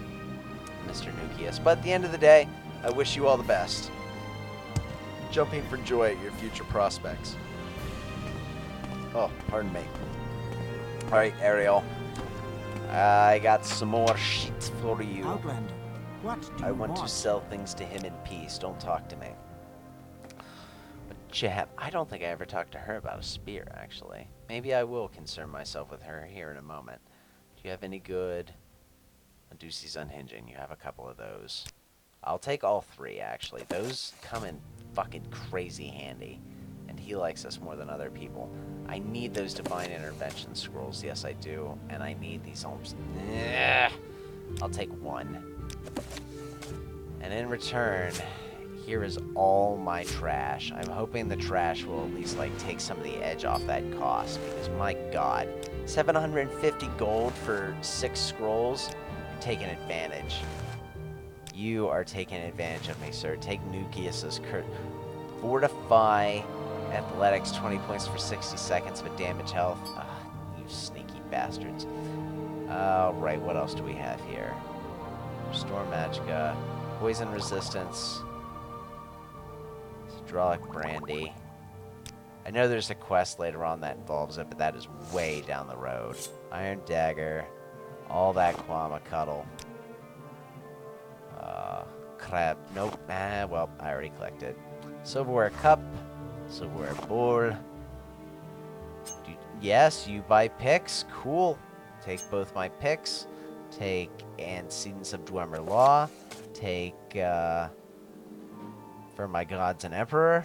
Mr. Nukius. But at the end of the day, I wish you all the best. Jumping for joy at your future prospects. Oh, pardon me. Alright, Ariel. I got some more shit for you. Outlander, what do you I want to sell things to him in peace. Don't talk to me. But Chap, I don't think I ever talked to her about a spear, actually. Maybe I will concern myself with her here in a moment. Do you have any good... Medusi's Unhinging. You have a couple of those. I'll take all three, actually. Those come in fucking crazy handy. And he likes us more than other people. I need those Divine Intervention scrolls. Yes, I do. And I need these alms. I'll take one. And in return, here is all my trash. I'm hoping the trash will at least, like, take some of the edge off that cost. Because, my god, 750 gold for 6 scrolls? You're taking advantage. You are taking advantage of me, sir. Take Nukius's Fortify Athletics, 20 points for 60 seconds, but damage health. You sneaky bastards. Alright, what else do we have here? Restore Magicka. Poison Resistance. Hydraulic Brandy. I know there's a quest later on that involves it, but that is way down the road. Iron Dagger. All that Kwama Cuddle. Crab. Nope. Well, I already collected. Silverware Cup. Silverware Bowl. Yes, you buy picks. Cool. Take both my picks. Take Antecedents of Dwemer Law. Take, For My Gods and Emperor.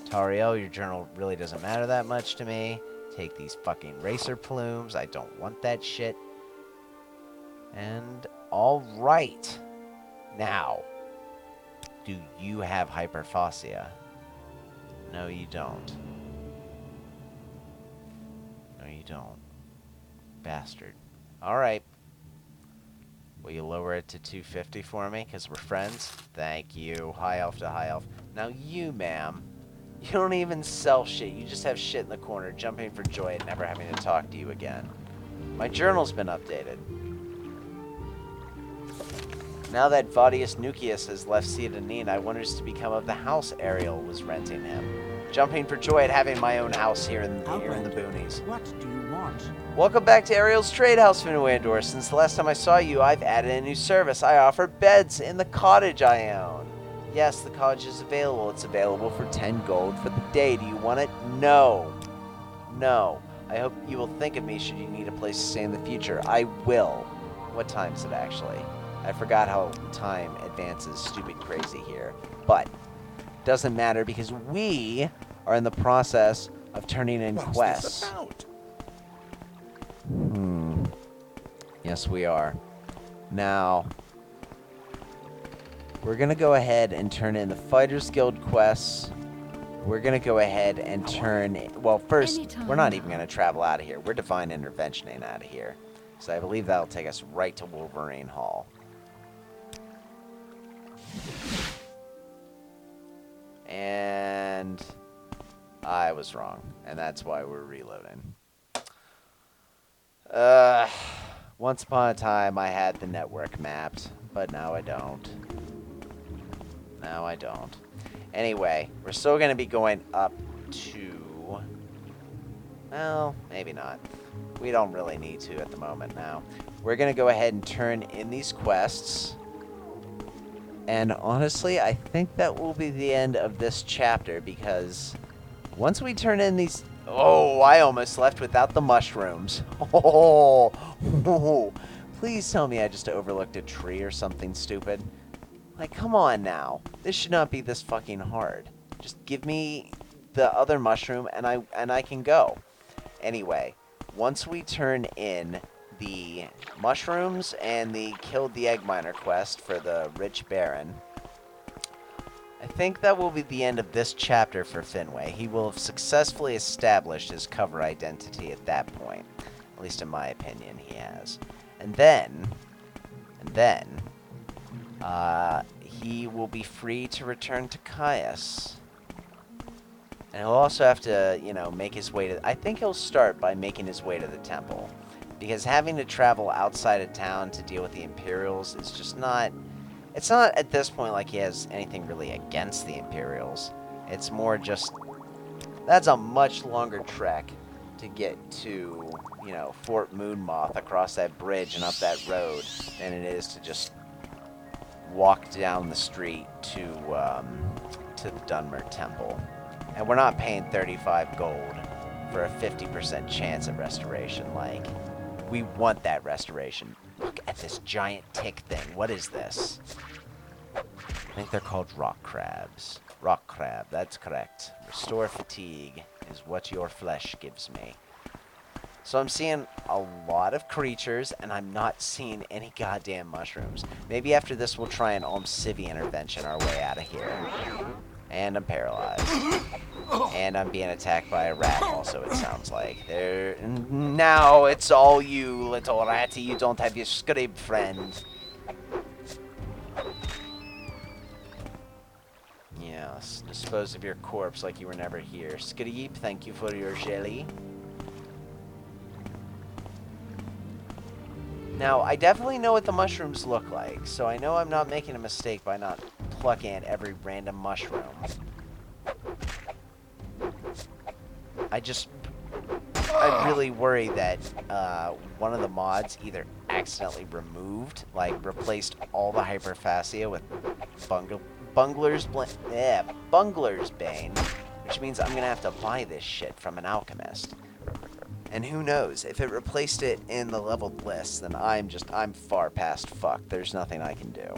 Tariel, your journal really doesn't matter that much to me. Take these fucking racer plumes. I don't want that shit. And, alright. Now, do you have hyperphasia? No, you don't. No, you don't. Bastard. Alright. Will you lower it to 250 for me? Because we're friends? Thank you. High elf to high elf. Now you, ma'am. You don't even sell shit. You just have shit in the corner, jumping for joy at never having to talk to you again. My journal's been updated. Now that Vadius Nukius has left Sethandas, I wonder to become of the house Ariel was renting him. Jumping for joy at having my own house here in the boonies. What do you want? What? Welcome back to Ariel's Trade House, Finway. Since the last time I saw you, I've added a new service. I offer beds in the cottage I own. Yes, the cottage is available. It's available for 10 gold for the day. Do you want it? No. No. I hope you will think of me should you need a place to stay in the future. I will. What time is it, actually? I forgot how time advances stupid crazy here. But doesn't matter because we are in the process of turning in quests. What's this about? Yes, we are. Now, we're going to go ahead and turn in the Fighters Guild quests. We're going to go ahead and turn... Well, first, we're not even going to travel out of here. We're Divine Interventioning out of here. So I believe that'll take us right to Wolverine Hall. And I was wrong. And that's why we're reloading. Once upon a time, I had the network mapped, but now I don't. Now I don't. Anyway, we're still going to be going up to... Well, maybe not. We don't really need to at the moment now. We're going to go ahead and turn in these quests. And honestly, I think that will be the end of this chapter, because once we turn in these... Oh, I almost left without the mushrooms. Oh, please tell me I just overlooked a tree or something stupid. Like, come on now. This should not be this fucking hard. Just give me the other mushroom and I can go. Anyway, once we turn in the mushrooms and the killed the egg miner quest for the rich baron, I think that will be the end of this chapter for Finway. He will have successfully established his cover identity at that point. At least in my opinion, he has. And then, he will be free to return to Caius. And he'll also have to, you know, make his way to... I think he'll start by making his way to the temple. Because having to travel outside of town to deal with the Imperials is just not... It's not at this point like he has anything really against the Imperials. It's more just... That's a much longer trek to get to, you know, Fort Moonmoth across that bridge and up that road than it is to just walk down the street to the Dunmer Temple. And we're not paying 35 gold for a 50% chance at restoration. Like, we want that restoration. Look at this giant tick thing. What is this? I think they're called rock crabs. Rock crab, that's correct. Restore fatigue is what your flesh gives me. So I'm seeing a lot of creatures, and I'm not seeing any goddamn mushrooms. Maybe after this we'll try an Civvy intervention our way out of here. And I'm paralyzed. And I'm being attacked by a rat also, it sounds like. Now it's all you, little ratty. You don't have your scrib friend. Yes, dispose of your corpse like you were never here. Scrib, thank you for your jelly. Now, I definitely know what the mushrooms look like, so I know I'm not making a mistake by not plucking at every random mushroom. I really worry that one of the mods either accidentally removed, like replaced all the hyperphasia with Bungler's Bane, which means I'm gonna have to buy this shit from an alchemist. And who knows, if it replaced it in the leveled list, then I'm far past fucked. There's nothing I can do.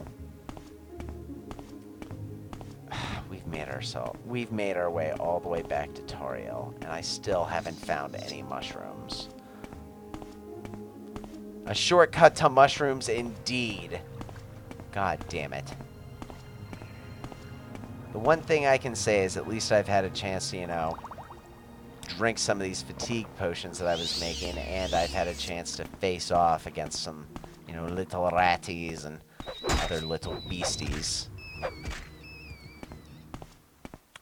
We've made our way all the way back to Toriel, and I still haven't found any mushrooms. A shortcut to mushrooms indeed. God damn it. The one thing I can say is at least I've had a chance to, you know, drink some of these fatigue potions that I was making, and I've had a chance to face off against some, you know, little ratties and other little beasties.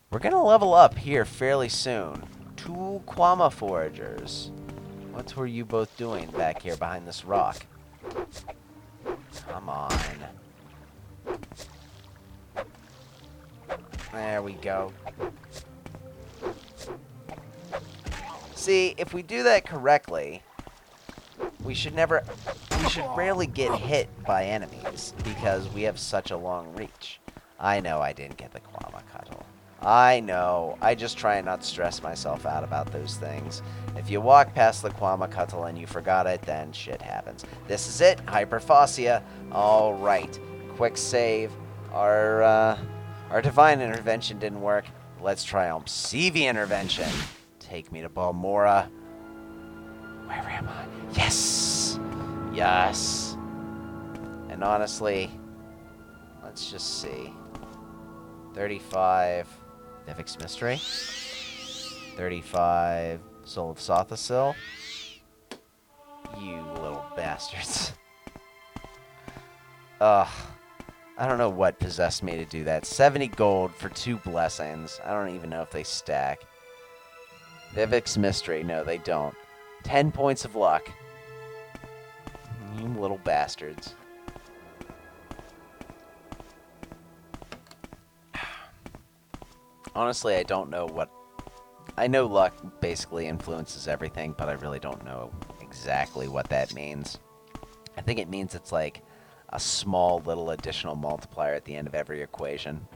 We're gonna level up here fairly soon. 2 Quama Foragers. What were you both doing back here behind this rock? Come on. There we go. See, if we do that correctly, we should rarely get hit by enemies because we have such a long reach. I know I didn't get the Quamacuttle. I know. I just try and not stress myself out about those things. If you walk past the Quamacuttle and you forgot it, then shit happens. This is it. Hyperphasia. All right. Quick save. Our divine intervention didn't work. Let's try CV intervention. Take me to Balmora. Where am I? Yes! Yes! And honestly, let's just see. 35 Vivek's Mystery. 35 Soul of Sothasil. You little bastards. Ugh. I don't know what possessed me to do that. 70 gold for 2 blessings. I don't even know if they stack. Vivek's Mystery. No, they don't. 10 points of luck. You little bastards. Honestly, I don't know what... I know luck basically influences everything, but I really don't know exactly what that means. I think it means it's like a small little additional multiplier at the end of every equation.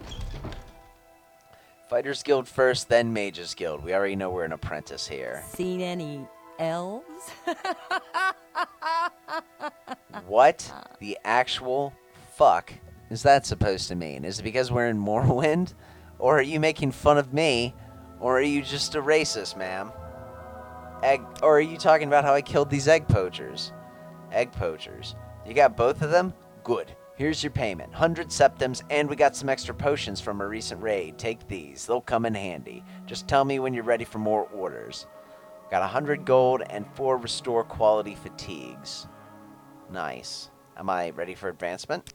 Fighters Guild first, then Mages Guild. We already know we're an apprentice here. Seen any elves? What the actual fuck is that supposed to mean? Is it because we're in Morrowind? Or are you making fun of me? Or are you just a racist, ma'am? Or are you talking about how I killed these egg poachers? Egg poachers. You got both of them? Good. Here's your payment. 100 septims, and we got some extra potions from a recent raid. Take these. They'll come in handy. Just tell me when you're ready for more orders. Got 100 gold and 4 restore quality fatigues. Nice. Am I ready for advancement?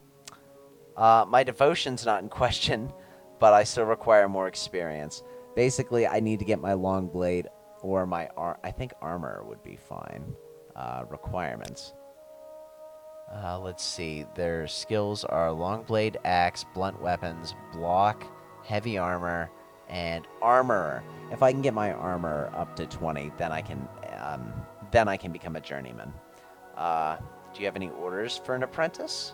My devotion's not in question, but I still require more experience. Basically, I need to get my long blade or my I think armor would be fine. Requirements. Let's see. Their skills are long blade, axe, blunt weapons, block, heavy armor, and armorer. If I can get my armor up to 20, then I can become a journeyman. Do you have any orders for an apprentice?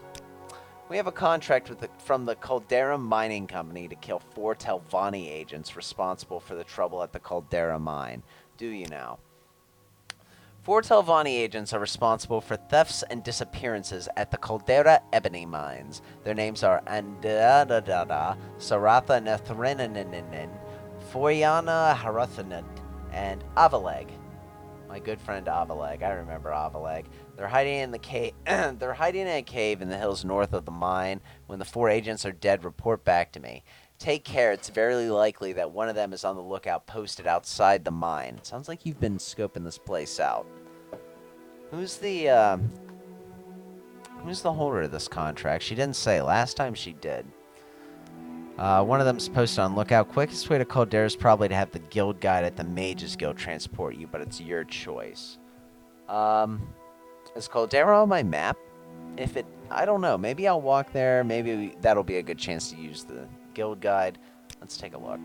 We have a contract from the Caldera Mining Company to kill 4 Telvanni agents responsible for the trouble at the Caldera Mine. Do you now? 4 Telvanni agents are responsible for thefts and disappearances at the Caldera Ebony Mines. Their names are Andadadada, Saratha Nethrenaninin, Foyana Harathanat, and Avaleg. My good friend Avaleg. I remember Avaleg. They're hiding in the cave. They're hiding in a cave in the hills north of the mine. When the 4 agents are dead, report back to me. Take care. It's very likely that one of them is on the lookout, posted outside the mine. It sounds like you've been scoping this place out. Who's the holder of this contract? She didn't say. Last time she did. One of them's posted on lookout. Quickest way to Caldera is probably to have the guild guide at the Mages Guild transport you, but it's your choice. Is Caldera on my map? I don't know. Maybe I'll walk there. Maybe that'll be a good chance to use the guild guide. Let's take a look.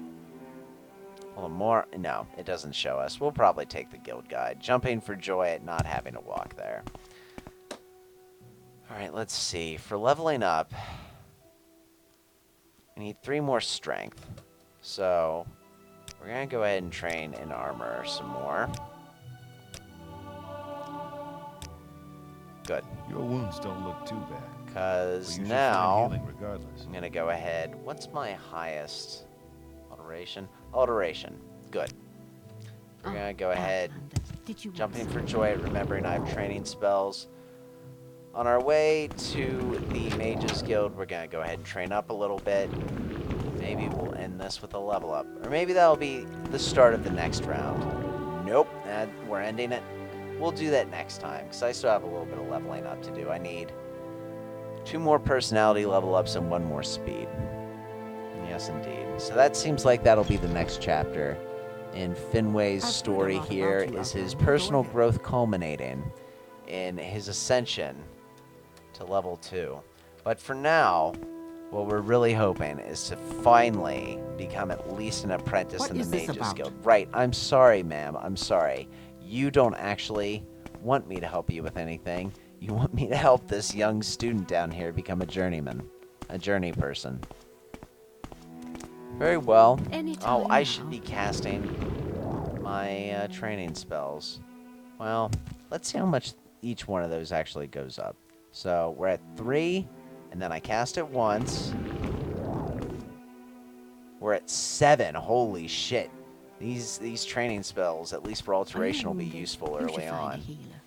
Well, more. No, it doesn't show us. We'll probably take the guild guide. Jumping for joy at not having to walk there. Alright, let's see. For leveling up, I need 3 more strength. So, we're going to go ahead and train in armor some more. Good. Your wounds don't look too bad. Because now, I'm going to go ahead. What's my highest? Alteration? Alteration. Good. We're going to go ahead, jumping for joy at remembering I have training spells. On our way to the Mages Guild, we're going to go ahead and train up a little bit. Maybe we'll end this with a level up. Or maybe that'll be the start of the next round. Nope, we're ending it. We'll do that next time, because I still have a little bit of leveling up to do. I need 2 more personality level ups and 1 more speed. Yes, indeed. So that seems like that'll be the next chapter in Finway's story here, is his personal growth culminating in his ascension to level 2. But for now, what we're really hoping is to finally become at least an apprentice What in the is this Mages about? Guild. Right, I'm sorry, ma'am, I'm sorry. You don't actually want me to help you with anything. You want me to help this young student down here become a journeyman. A journey person. Very well. Anytime I now. should be casting my training spells. Well, let's see how much each one of those actually goes up. So we're at 3, and then I cast it once. We're at 7. Holy shit. These training spells, at least for alteration, will be useful You should early find a on. healer.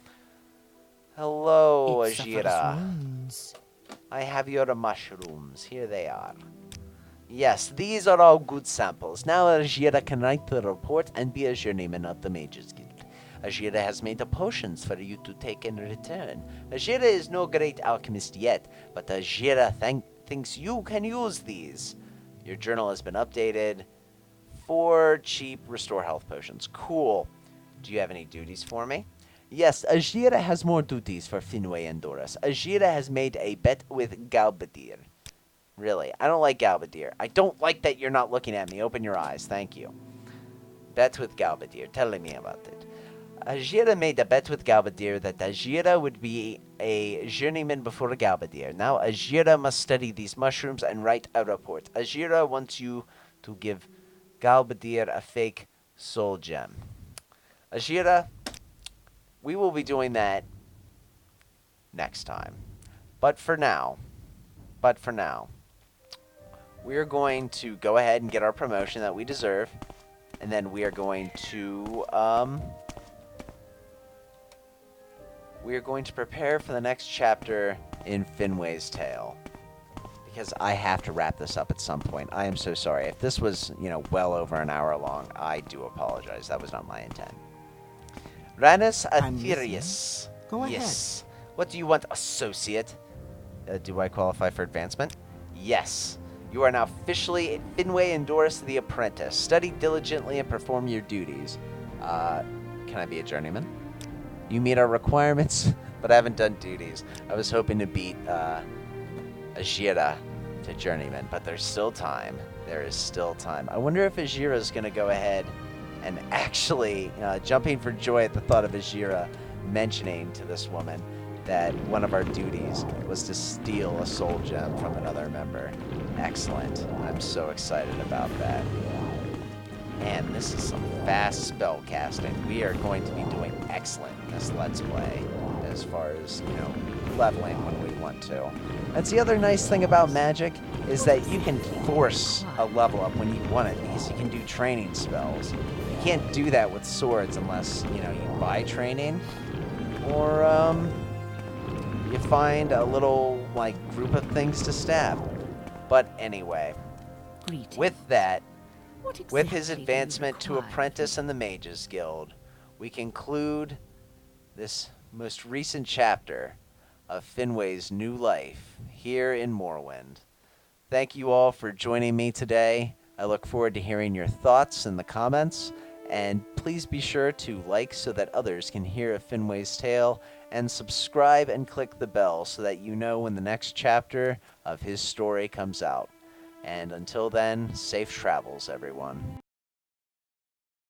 Hello, It suffers Ajira. wounds. I have your mushrooms. Here they are. Yes, these are all good samples. Now Ajira can write the report and be a journeyman of the Mages Guild. Ajira has made the potions for you to take in return. Ajira is no great alchemist yet, but Ajira thinks you can use these. Your journal has been updated. 4 cheap restore health potions. Cool. Do you have any duties for me? Yes, Ajira has more duties for Finwë and Doris. Ajira has made a bet with Galbadir. Really, I don't like Galbadir. I don't like that you're not looking at me. Open your eyes. Thank you. Bet with Galbadir. Tell me about it. Ajira made a bet with Galbadir that Ajira would be a journeyman before Galbadir. Now Ajira must study these mushrooms and write a report. Ajira wants you to give Galbadir a fake soul gem. Ajira, we will be doing that next time. But for now, we're going to go ahead and get our promotion that we deserve. And then we are going to, prepare for the next chapter in Finwë's Tale. Because I have to wrap this up at some point. I am so sorry. If this was, well over an hour long, I do apologize. That was not my intent. Ranus I'm Aetherius. Go ahead. Yes. What do you want, associate? Do I qualify for advancement? Yes. You are now officially Finwë and Doris the Apprentice. Study diligently and perform your duties. Can I be a journeyman? You meet our requirements, but I haven't done duties. I was hoping to beat Ajira to journeyman, but there's still time. There is still time. I wonder if Ajira is going to go ahead and actually jumping for joy at the thought of Ajira mentioning to this woman that one of our duties was to steal a soul gem from another member. Excellent. I'm so excited about that. And this is some fast spell casting. We are going to be doing excellent in this Let's Play as far as, leveling when we want to. That's the other nice thing about Magic, is that you can force a level up when you want it, because you can do training spells. You can't do that with swords unless, you buy training, or, you find a little, group of things to stab. But anyway, Greetings. with that, What with his exactly do you advancement to require? apprentice in the Mages Guild, we conclude this most recent chapter of Finwë's new life here in Morrowind. Thank you all for joining me today. I look forward to hearing your thoughts in the comments, and please be sure to like so that others can hear of Finwë's Tale, and subscribe and click the bell so that you know when the next chapter of his story comes out. And until then, safe travels, everyone.